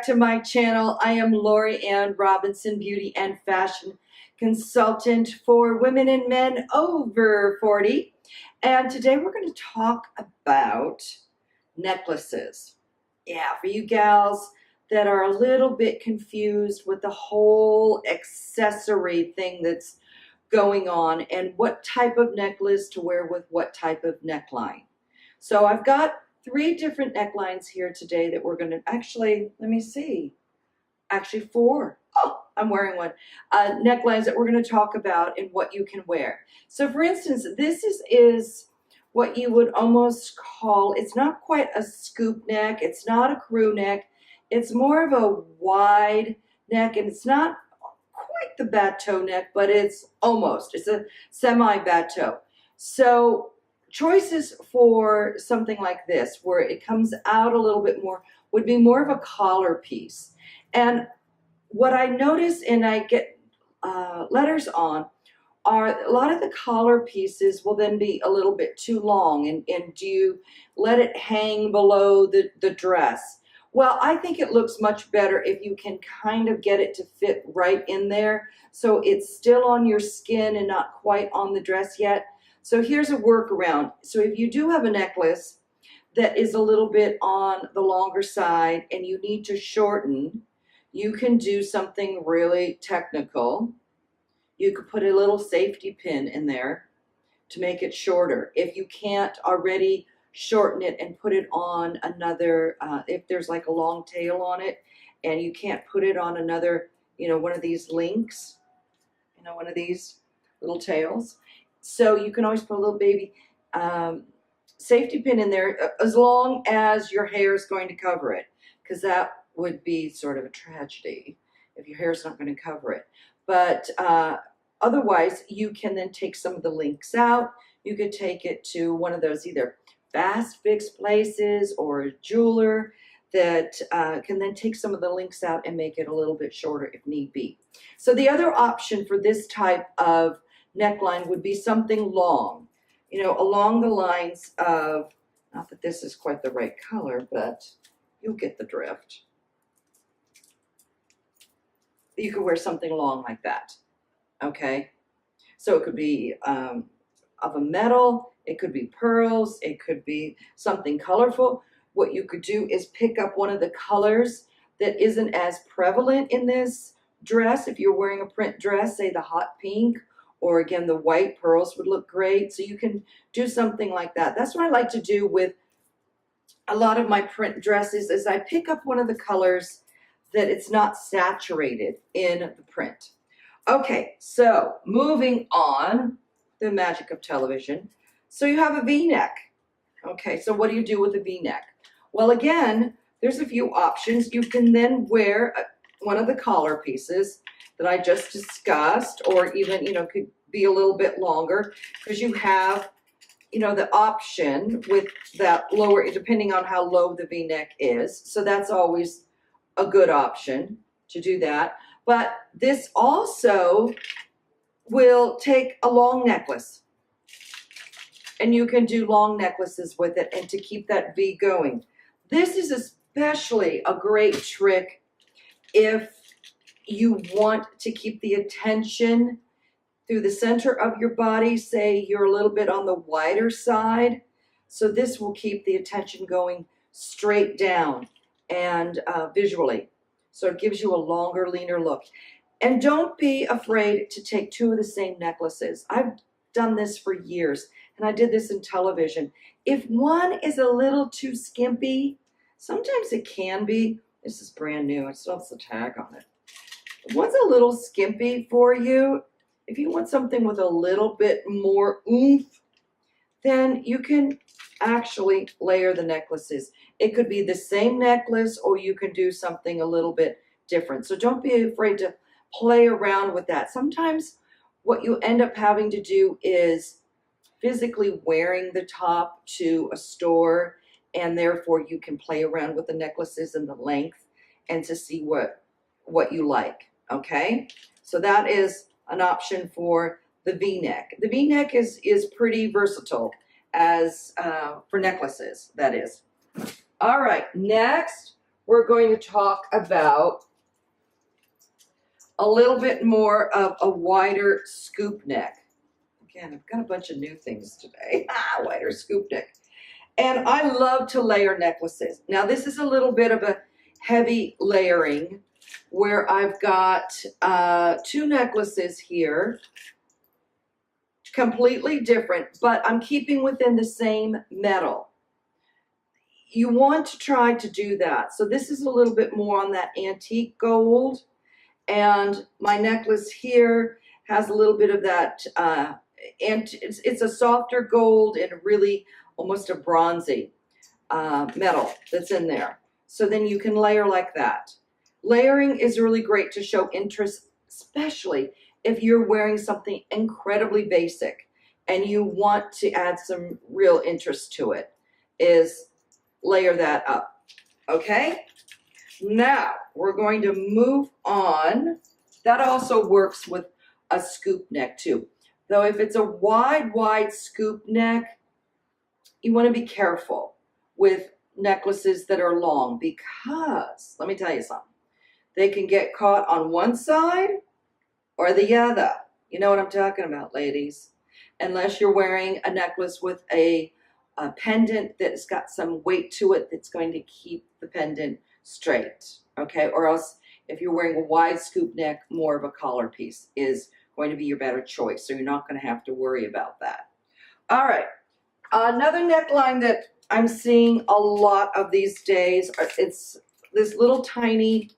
to my channel. I am Lori Ann Robinson, beauty and fashion consultant for women and men over 40. And today we're going to talk about necklaces. Yeah, for you gals that are a little bit confused with the whole accessory thing that's going on and what type of necklace to wear with what type of neckline. So I've got 3 different necklines here today that we're going to actually, let me see, actually 4. Oh, I'm wearing one. Necklines that we're going to talk about and what you can wear. So for instance, this is what you would almost call, it's not quite a scoop neck, it's not a crew neck, it's more of a wide neck, and it's not quite the bateau neck, but it's almost, it's a semi-bateau. So choices for something like this, where it comes out a little bit more, would be more of a collar piece. And what I notice, and I get letters on, are a lot of the collar pieces will then be a little bit too long, and do you let it hang below the dress? Well, I think it looks much better if you can kind of get it to fit right in there, so it's still on your skin and not quite on the dress yet. So here's a workaround. So if you do have a necklace that is a little bit on the longer side and you need to shorten, you can do something really technical. You could put a little safety pin in there to make it shorter. If you can't already shorten it and put it on another, if there's like a long tail on it and you can't put it on another, one of these links, one of these little tails. So you can always put a little baby safety pin in there, as long as your hair is going to cover it, because that would be sort of a tragedy if your hair is not going to cover it. But otherwise, you can then take some of the links out. You could take it to one of those either fast fix places or a jeweler that can then take some of the links out and make it a little bit shorter if need be. So the other option for this type of neckline would be something long, along the lines of, not that this is quite the right color, but you'll get the drift. You could wear something long like that, okay? So it could be of a metal, it could be pearls, it could be something colorful. What you could do is pick up one of the colors that isn't as prevalent in this dress. If you're wearing a print dress, say the hot pink, or again, the white pearls would look great. So you can do something like that. That's what I like to do with a lot of my print dresses, is I pick up one of the colors that it's not saturated in the print. Okay, so moving on, the magic of television. So you have a V-neck. Okay, so what do you do with a V-neck? Well, again, there's a few options. You can then wear one of the collar pieces that I just discussed, or even, could be a little bit longer, because you have, the option with that lower, depending on how low the V-neck is. So that's always a good option to do that. But this also will take a long necklace, and you can do long necklaces with it, and to keep that V going. This is especially a great trick if you want to keep the attention through the center of your body. Say you're a little bit on the wider side, so this will keep the attention going straight down and visually. So it gives you a longer, leaner look. And don't be afraid to take 2 of the same necklaces. I've done this for years, and I did this in television. If one is a little too skimpy, sometimes it can be. This is brand new. It still has the tag on it. If one's a little skimpy for you, if you want something with a little bit more oomph, then you can actually layer the necklaces. It could be the same necklace, or you can do something a little bit different. So don't be afraid to play around with that. Sometimes what you end up having to do is physically wearing the top to a store, and therefore you can play around with the necklaces and the length and to see what you like, okay? So that is an option for the V-neck. The V-neck is pretty versatile as for necklaces, that is. All right, next we're going to talk about a little bit more of a wider scoop neck. Again, I've got a bunch of new things today. Wider scoop neck. And I love to layer necklaces. Now this is a little bit of a heavy layering where I've got 2 necklaces here, completely different, but I'm keeping within the same metal. You want to try to do that. So this is a little bit more on that antique gold, and my necklace here has a little bit of that, and it's a softer gold and really almost a bronzy metal that's in there. So then you can layer like that. Layering is really great to show interest, especially if you're wearing something incredibly basic and you want to add some real interest to it, is layer that up. Okay? Now we're going to move on. That also works with a scoop neck too. Though if it's a wide scoop neck, you want to be careful with necklaces that are long, because let me tell you something. They can get caught on one side or the other. You know what I'm talking about, ladies. Unless you're wearing a necklace with a pendant that's got some weight to it that's going to keep the pendant straight, okay? Or else if you're wearing a wide scoop neck, more of a collar piece is going to be your better choice. So you're not going to have to worry about that. All right. Another neckline that I'm seeing a lot of these days, it's this little tiny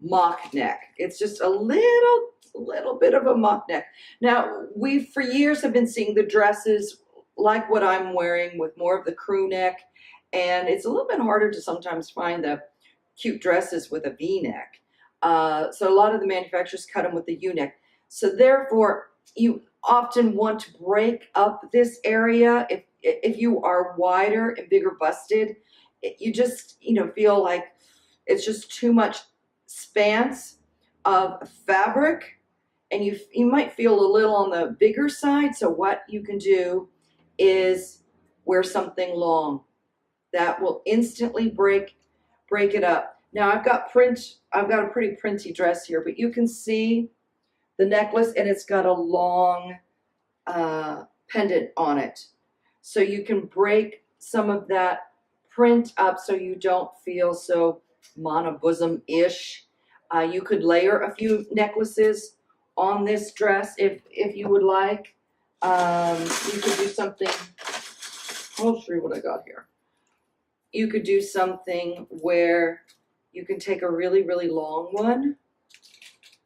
mock neck. It's just a little bit of a mock neck. Now, we for years have been seeing the dresses like what I'm wearing with more of the crew neck, and it's a little bit harder to sometimes find the cute dresses with a V-neck. So a lot of the manufacturers cut them with the U-neck. So therefore, you often want to break up this area. If you are wider and bigger busted, you just feel like it's just too much spans of fabric, and you might feel a little on the bigger side. So what you can do is wear something long that will instantly break it up. Now I've got a pretty printy dress here, but you can see the necklace, and it's got a long pendant on it. So you can break some of that print up so you don't feel so monobosom-ish. You could layer a few necklaces on this dress if you would like. You could do something, I'll show you what I got here. You could do something where you can take a really long one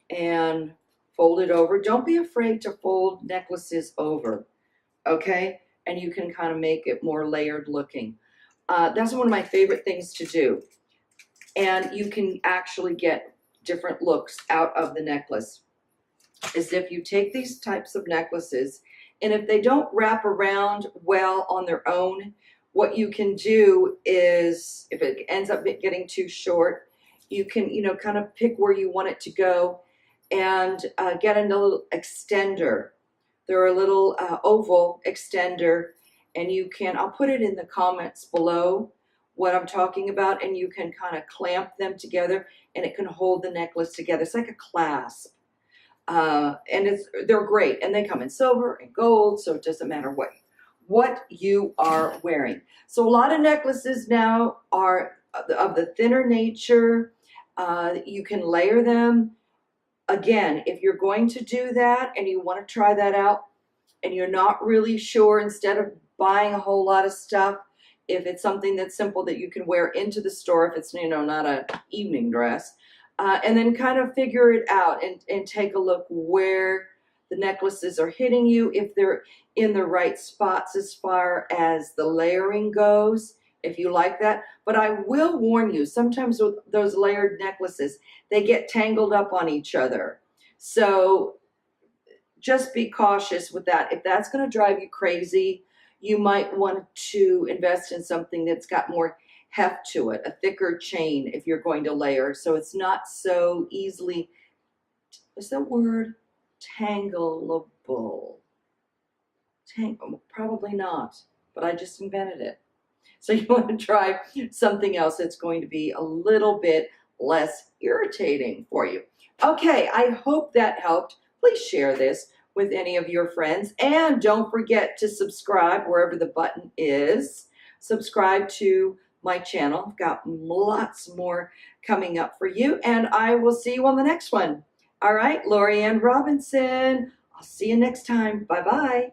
and fold it over. Don't be afraid to fold necklaces over, okay? And you can kind of make it more layered looking. That's one of my favorite things to do. And you can actually get different looks out of the necklace. Is if you take these types of necklaces, and if they don't wrap around well on their own, what you can do is, if it ends up getting too short, you can kind of pick where you want it to go and get a little extender. They're a little oval extender, and I'll put it in the comments below what I'm talking about, and you can kind of clamp them together, and it can hold the necklace together. It's like a clasp. And they're great, and they come in silver and gold, so it doesn't matter what you are wearing. So a lot of necklaces now are of the thinner nature. You can layer them. Again, if you're going to do that and you want to try that out and you're not really sure, instead of buying a whole lot of stuff, if it's something that's simple that you can wear into the store, if it's not an evening dress, and then kind of figure it out and take a look where the necklaces are hitting you, if they're in the right spots as far as the layering goes, if you like that. But I will warn you, sometimes with those layered necklaces, they get tangled up on each other. So just be cautious with that. If that's going to drive you crazy, you might want to invest in something that's got more heft to it, a thicker chain if you're going to layer, so it's not so easily, is that word, tangleable? Probably not, but I just invented it. So you want to try something else that's going to be a little bit less irritating for you. Okay, I hope that helped. Please share this with any of your friends. And don't forget to subscribe wherever the button is. Subscribe to my channel. I've got lots more coming up for you. And I will see you on the next one. All right, Lori Ann Robinson. I'll see you next time. Bye-bye.